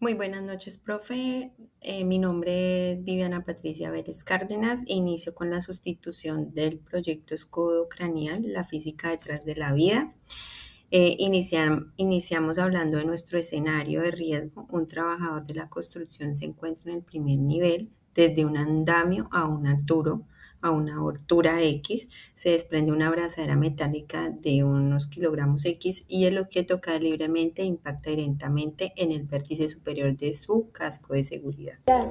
Muy buenas noches, profe. Mi nombre es Viviana Patricia Vélez Cárdenas. Inicio con la sustitución del proyecto Escudo Craneal, la física detrás de la vida. Iniciamos hablando de nuestro escenario de riesgo. Un trabajador de la construcción se encuentra en el primer nivel, desde un andamio a una altura X, se desprende una abrazadera metálica de unos kilogramos X y el objeto cae libremente e impacta directamente en el vértice superior de su casco de seguridad. Ya,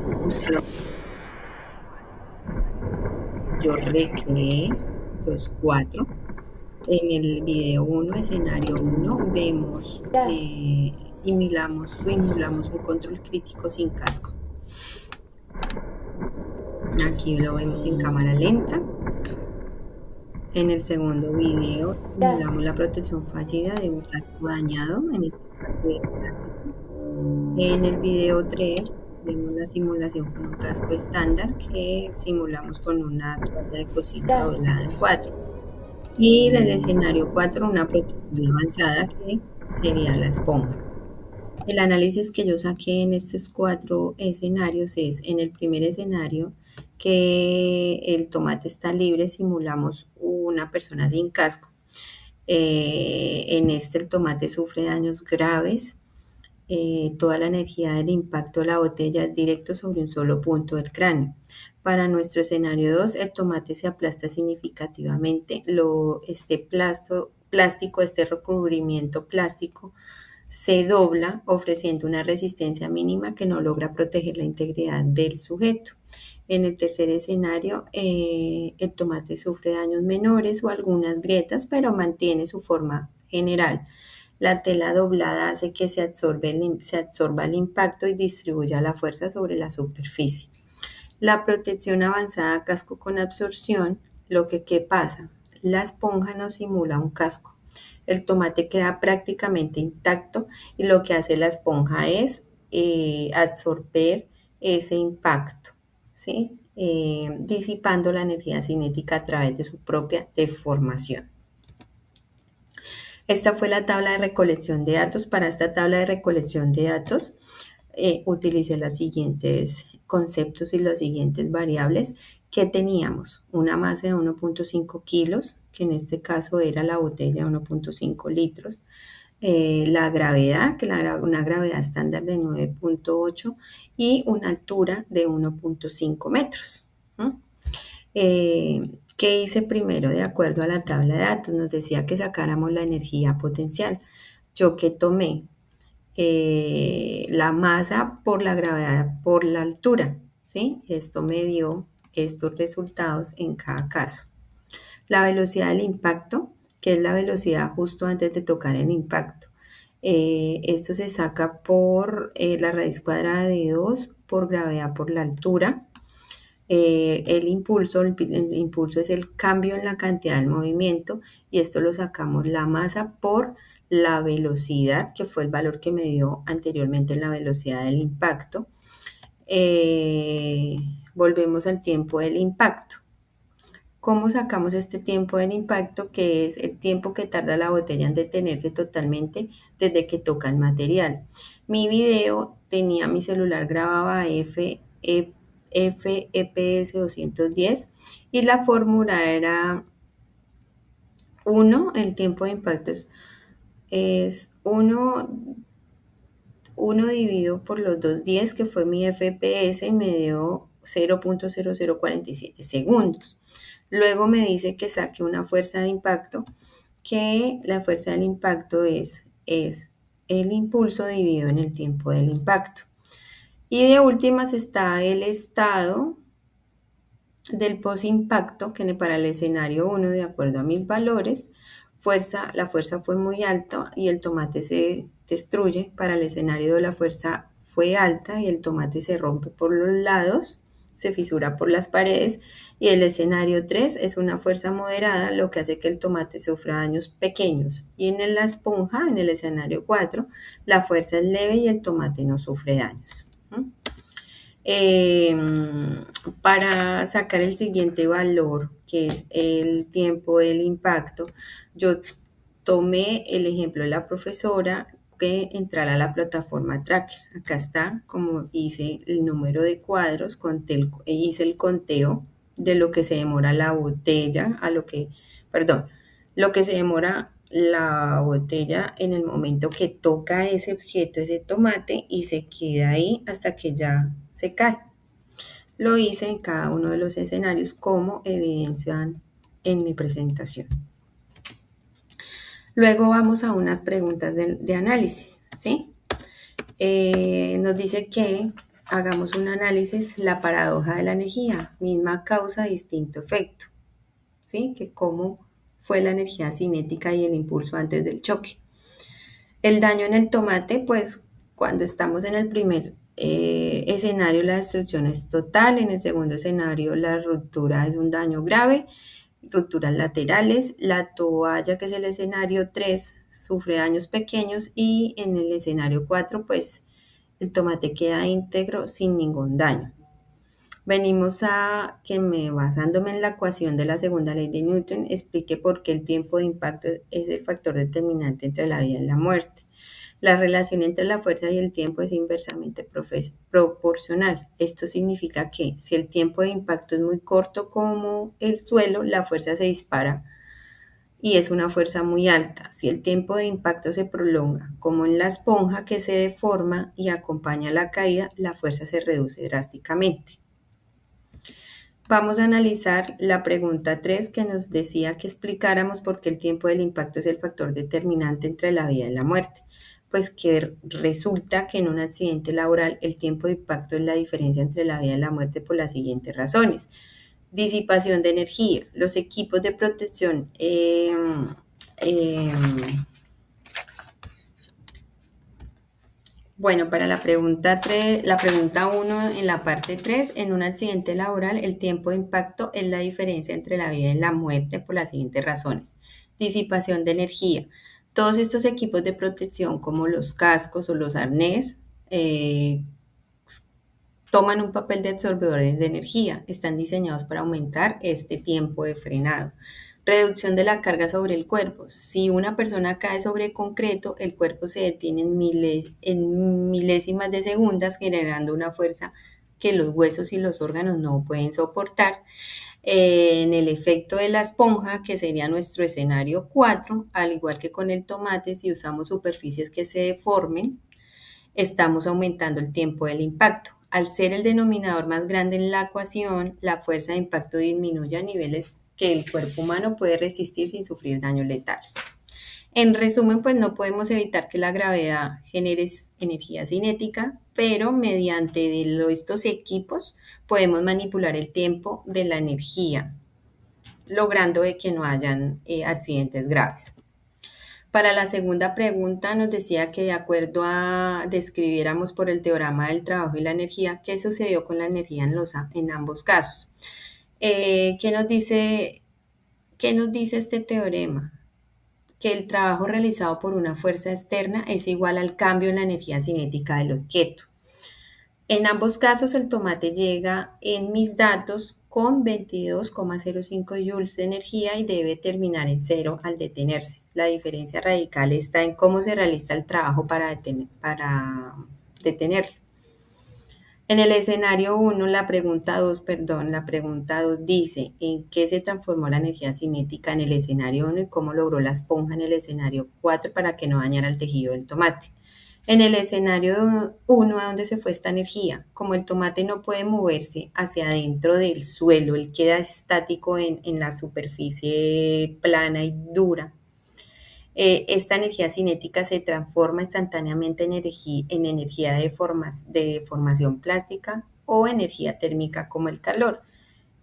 Ejecución. Yo recreé los cuatro. En el video uno, escenario uno, vemos, ya, simulamos un control crítico sin casco. Aquí lo vemos en cámara lenta. En el segundo video ya, simulamos la protección fallida de un casco dañado, en este caso de plástico. En el video 3 vemos la simulación con un casco estándar que simulamos con una toalla de cocina ya, doblada en cuatro. Y en el escenario 4 una protección avanzada que sería la esponja. El análisis que yo saqué en estos cuatro escenarios es, en el primer escenario, que el tomate está libre, simulamos una persona sin casco. En este el tomate sufre daños graves. Toda la energía del impacto de la botella es directo sobre un solo punto del cráneo. Para nuestro escenario 2, el tomate se aplasta significativamente. Este recubrimiento plástico se dobla ofreciendo una resistencia mínima que no logra proteger la integridad del sujeto. En el tercer escenario, el tomate sufre daños menores o algunas grietas, pero mantiene su forma general. La tela doblada hace que se absorba el impacto y distribuya la fuerza sobre la superficie. La protección avanzada casco con absorción, ¿qué pasa? La esponja no simula un casco. El tomate queda prácticamente intacto y lo que hace la esponja es absorber ese impacto, ¿sí? Disipando la energía cinética a través de su propia deformación. Esta fue la tabla de recolección de datos. Para esta tabla de recolección de datos, utilicé los siguientes conceptos y las siguientes variables que teníamos. Una masa de 1.5 kilos, que en este caso era la botella de 1.5 litros. La gravedad, una gravedad estándar de 9.8 y una altura de 1.5 metros. ¿No? ¿Qué hice primero? De acuerdo a la tabla de datos, nos decía que sacáramos la energía potencial. Yo que tomé la masa por la gravedad por la altura, ¿sí? Esto me dio estos resultados en cada caso. La velocidad del impacto, que es la velocidad justo antes de tocar el impacto. Esto se saca por la raíz cuadrada de 2 por gravedad por la altura. El impulso es el cambio en la cantidad del movimiento y esto lo sacamos la masa por la velocidad, que fue el valor que me dio anteriormente en la velocidad del impacto. Eh, Volvemos al tiempo del impacto. ¿Cómo sacamos este tiempo del impacto? Que es el tiempo que tarda la botella en detenerse totalmente desde que toca el material. Mi video tenía, mi celular grababa FEPS 210 y la fórmula era 1, el tiempo de impacto es 1 dividido por los 210, que fue mi FPS, y me dio 0.0047 segundos. Luego me dice que saque una fuerza de impacto, que la fuerza del impacto es el impulso dividido en el tiempo del impacto. Y de últimas está el estado del post-impacto, que para el escenario 1, de acuerdo a mis valores, la fuerza fue muy alta y el tomate se destruye. Para el escenario 2 la fuerza fue alta y el tomate se rompe por los lados, se fisura por las paredes. Y el escenario 3 es una fuerza moderada, lo que hace que el tomate sufra daños pequeños. Y en la esponja, en el escenario 4, la fuerza es leve y el tomate no sufre daños. Eh, para sacar el siguiente valor, que es el tiempo del impacto, yo tomé el ejemplo de la profesora, que entrar a la plataforma Tracker. Acá está, como hice el número de cuadros, hice el conteo de lo que se demora la botella, lo que se demora la botella en el momento que toca ese objeto, ese tomate, y se queda ahí hasta que ya se cae. Lo hice en cada uno de los escenarios como evidencian en mi presentación. Luego vamos a unas preguntas de análisis, ¿sí? Nos dice que hagamos un análisis, la paradoja de la energía, misma causa, distinto efecto, ¿sí? Que cómo fue la energía cinética y el impulso antes del choque. El daño en el tomate, pues cuando estamos en el primer escenario, la destrucción es total. En el segundo escenario, la ruptura es un daño grave, rupturas laterales. La toalla, que es el escenario 3, sufre daños pequeños, y en el escenario 4, pues el tomate queda íntegro sin ningún daño. Venimos a que basándome en la ecuación de la segunda ley de Newton, explique por qué el tiempo de impacto es el factor determinante entre la vida y la muerte. La relación entre la fuerza y el tiempo es inversamente proporcional. Esto significa que si el tiempo de impacto es muy corto como el suelo, la fuerza se dispara y es una fuerza muy alta. Si el tiempo de impacto se prolonga, como en la esponja que se deforma y acompaña la caída, la fuerza se reduce drásticamente. Vamos a analizar la pregunta 3, que nos decía que explicáramos por qué el tiempo del impacto es el factor determinante entre la vida y la muerte. Pues que resulta que en un accidente laboral el tiempo de impacto es la diferencia entre la vida y la muerte por las siguientes razones. Disipación de energía. Los equipos de protección bueno, para la pregunta 3, la pregunta 1 en la parte 3, en un accidente laboral el tiempo de impacto es la diferencia entre la vida y la muerte por las siguientes razones. Disipación de energía. Todos estos equipos de protección como los cascos o los arnés toman un papel de absorbedores de energía. Están diseñados para aumentar este tiempo de frenado. Reducción de la carga sobre el cuerpo. Si una persona cae sobre concreto, el cuerpo se detiene en milésimas de segundos, generando una fuerza que los huesos y los órganos no pueden soportar. En el efecto de la esponja, que sería nuestro escenario 4, al igual que con el tomate, si usamos superficies que se deformen, estamos aumentando el tiempo del impacto. Al ser el denominador más grande en la ecuación, la fuerza de impacto disminuye a niveles que el cuerpo humano puede resistir sin sufrir daños letales. En resumen, pues no podemos evitar que la gravedad genere energía cinética, pero mediante estos equipos podemos manipular el tiempo de la energía, logrando que no hayan accidentes graves. Para la segunda pregunta nos decía que de acuerdo a describiéramos por el teorema del trabajo y la energía, ¿qué sucedió con la energía en ambos casos? ¿Qué nos dice este teorema? Que el trabajo realizado por una fuerza externa es igual al cambio en la energía cinética del objeto. En ambos casos el tomate llega en mis datos con 22,05 joules de energía y debe terminar en 0 al detenerse. La diferencia radical está en cómo se realiza el trabajo para detenerlo. En el escenario 1, la pregunta 2 dice en qué se transformó la energía cinética en el escenario 1 y cómo logró la esponja en el escenario 4 para que no dañara el tejido del tomate. En el escenario 1, ¿a dónde se fue esta energía? Como el tomate no puede moverse hacia adentro del suelo, él queda estático en la superficie plana y dura. Esta energía cinética se transforma instantáneamente en energía de deformación plástica o energía térmica como el calor.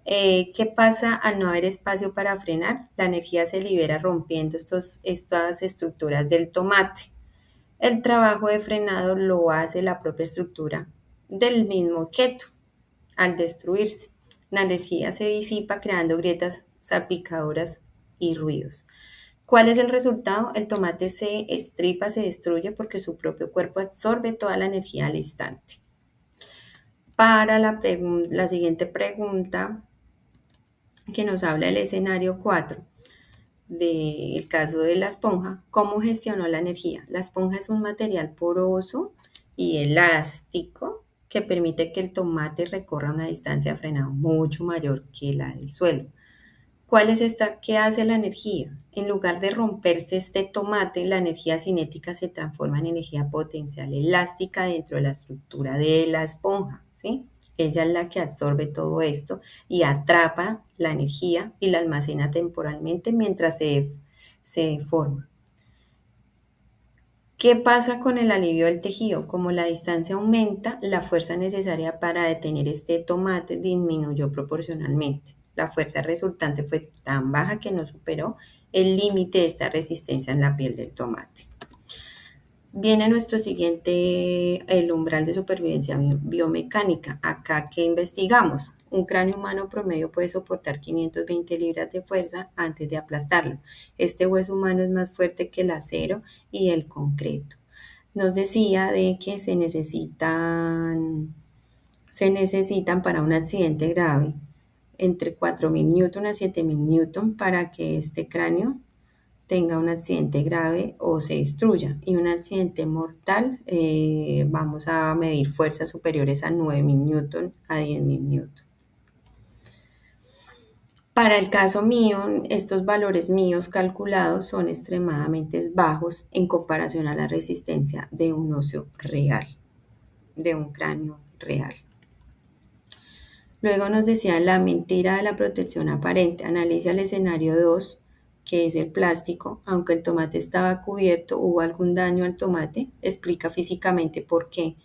¿Qué pasa al no haber espacio para frenar? La energía se libera rompiendo estas estructuras del tomate. El trabajo de frenado lo hace la propia estructura del mismo objeto. Al destruirse, la energía se disipa creando grietas, salpicaduras y ruidos. ¿Cuál es el resultado? El tomate se estripa, se destruye porque su propio cuerpo absorbe toda la energía al instante. Para la siguiente pregunta, que nos habla del escenario 4, del caso de la esponja, ¿cómo gestionó la energía? La esponja es un material poroso y elástico que permite que el tomate recorra una distancia de frenado mucho mayor que la del suelo. ¿Cuál es esta? ¿Qué hace la energía? En lugar de romperse este tomate, la energía cinética se transforma en energía potencial elástica dentro de la estructura de la esponja, ¿sí? Ella es la que absorbe todo esto y atrapa la energía y la almacena temporalmente mientras se forma. ¿Qué pasa con el alivio del tejido? Como la distancia aumenta, la fuerza necesaria para detener este tomate disminuyó proporcionalmente. La fuerza resultante fue tan baja que no superó el límite de esta resistencia en la piel del tomate. Viene nuestro siguiente, el umbral de supervivencia biomecánica. Acá, ¿qué investigamos? Un cráneo humano promedio puede soportar 520 libras de fuerza antes de aplastarlo. Este hueso humano es más fuerte que el acero y el concreto. Nos decía de que se necesitan para un accidente grave entre 4.000 newton a 7.000 newton para que este cráneo tenga un accidente grave o se destruya. Y un accidente mortal, vamos a medir fuerzas superiores a 9.000 newton a 10.000 newton. Para el caso mío, estos valores míos calculados son extremadamente bajos en comparación a la resistencia de un óseo real, de un cráneo real. Luego nos decía la mentira de la protección aparente. Analiza el escenario 2, que es el plástico. Aunque el tomate estaba cubierto, hubo algún daño al tomate. Explica físicamente por qué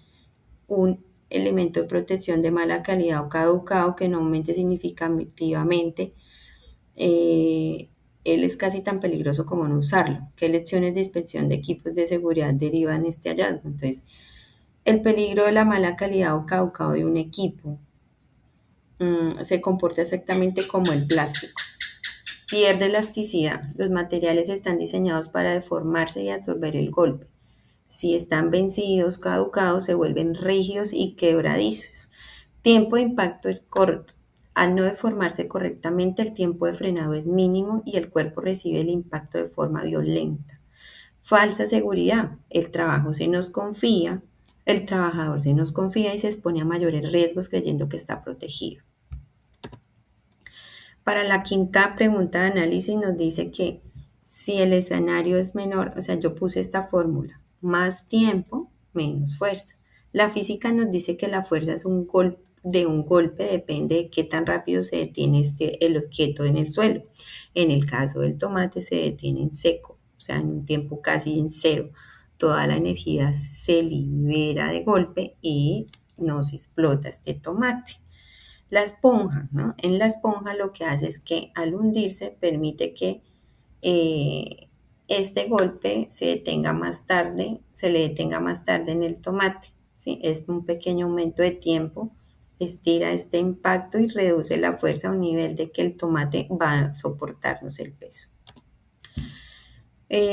un elemento de protección de mala calidad o caducado que no aumente significativamente, él es casi tan peligroso como no usarlo. ¿Qué lecciones de inspección de equipos de seguridad derivan de este hallazgo? Entonces, el peligro de la mala calidad o caducado de un equipo se comporta exactamente como el plástico. Pierde elasticidad. Los materiales están diseñados para deformarse y absorber el golpe. Si están vencidos, caducados, se vuelven rígidos y quebradizos. Tiempo de impacto es corto. Al no deformarse correctamente, el tiempo de frenado es mínimo y el cuerpo recibe el impacto de forma violenta. Falsa seguridad. El trabajador se nos confía y se expone a mayores riesgos creyendo que está protegido. Para la quinta pregunta de análisis nos dice que si el escenario es menor, o sea, yo puse esta fórmula, más tiempo, menos fuerza. La física nos dice que la fuerza es de un golpe, depende de qué tan rápido se detiene el objeto en el suelo. En el caso del tomate se detiene en seco, o sea, en un tiempo casi en cero. Toda la energía se libera de golpe y nos explota este tomate. La esponja, ¿no? En la esponja lo que hace es que al hundirse permite que eh, este golpe se le detenga más tarde en el tomate, ¿sí? Es un pequeño aumento de tiempo, estira este impacto y reduce la fuerza a un nivel de que el tomate va a soportarnos el peso.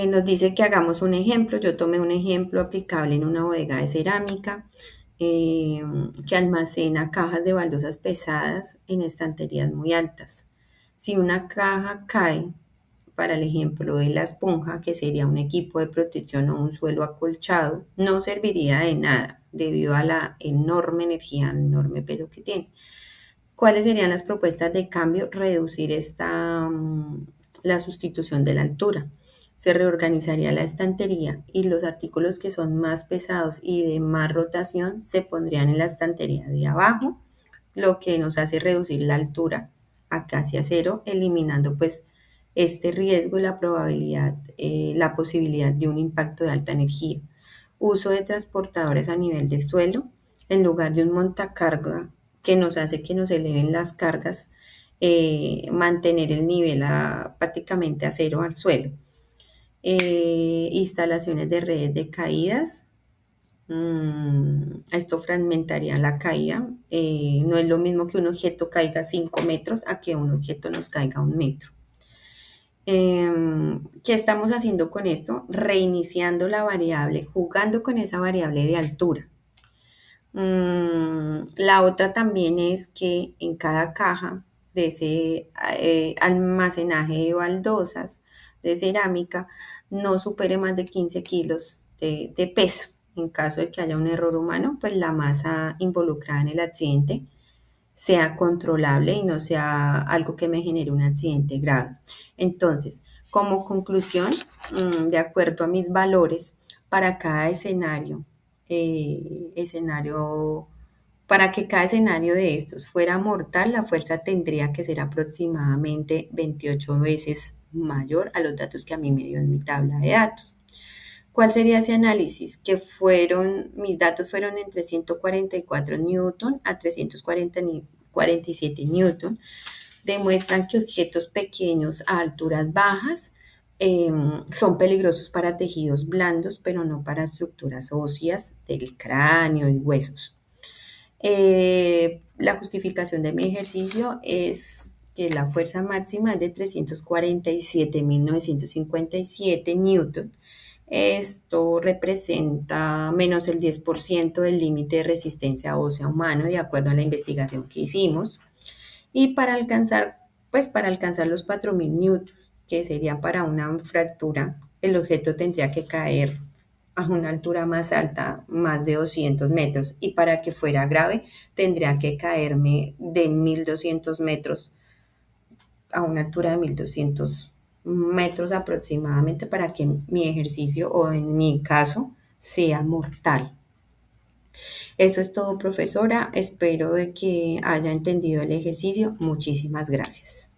Nos dice que hagamos un ejemplo. Yo tomé un ejemplo aplicable en una bodega de cerámica que almacena cajas de baldosas pesadas en estanterías muy altas. Si una caja cae, para el ejemplo de la esponja, que sería un equipo de protección o un suelo acolchado, no serviría de nada debido a la enorme energía, el enorme peso que tiene. ¿Cuáles serían las propuestas de cambio? Reducir la sustitución de la altura. Se reorganizaría la estantería y los artículos que son más pesados y de más rotación se pondrían en la estantería de abajo, lo que nos hace reducir la altura a casi a cero, eliminando pues este riesgo y la posibilidad de un impacto de alta energía. Uso de transportadores a nivel del suelo en lugar de un montacarga que nos hace que nos eleven las cargas, mantener el nivel prácticamente a cero al suelo. Instalaciones de redes de caídas. Esto fragmentaría la caída. No es lo mismo que un objeto caiga 5 metros a que un objeto nos caiga 1 metro. ¿Qué estamos haciendo con esto? Reiniciando la variable, jugando con esa variable de altura. La otra también es que en cada caja de ese almacenaje de baldosas de cerámica no supere más de 15 kilos de peso. En caso de que haya un error humano, pues la masa involucrada en el accidente sea controlable y no sea algo que me genere un accidente grave. Entonces, como conclusión, de acuerdo a mis valores, para cada escenario, para que cada escenario de estos fuera mortal, la fuerza tendría que ser aproximadamente 28 veces mayor a los datos que a mí me dio en mi tabla de datos. ¿Cuál sería ese análisis? Mis datos fueron entre 144 newton a 347 newton. Demuestran que objetos pequeños a alturas bajas son peligrosos para tejidos blandos, pero no para estructuras óseas del cráneo y huesos. La justificación de mi ejercicio es que la fuerza máxima es de 347.957 newton. Esto representa menos el 10% del límite de resistencia ósea humano, de acuerdo a la investigación que hicimos. Y para alcanzar los 4.000 newtons, que sería para una fractura, el objeto tendría que caer a una altura más alta, más de 200 metros, y para que fuera grave, tendría que caerme de 1.200 metros a una altura de 1.200 metros aproximadamente para que mi ejercicio o en mi caso sea mortal. Eso es todo, profesora. Espero de que haya entendido el ejercicio. Muchísimas gracias.